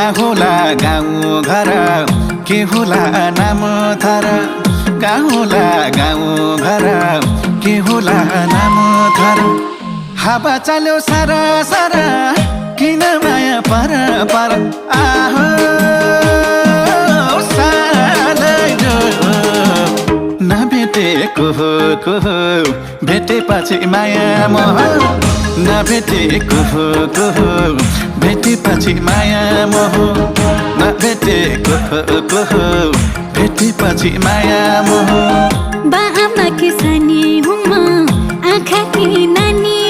कहाँ होला गाउँ घर के होला नाम थर कहाँ होला गाउँ घर के होला नाम थर हावा चल्यो सारा सारा किन माया पर पर आहो नभेटेको को भेटेपछि माया मोह नभेटेको को भेटेपछि माया मोह नभेटेको को भेटेपछि माया मोह बा आमा की सानी हुँ म आँखा की नानी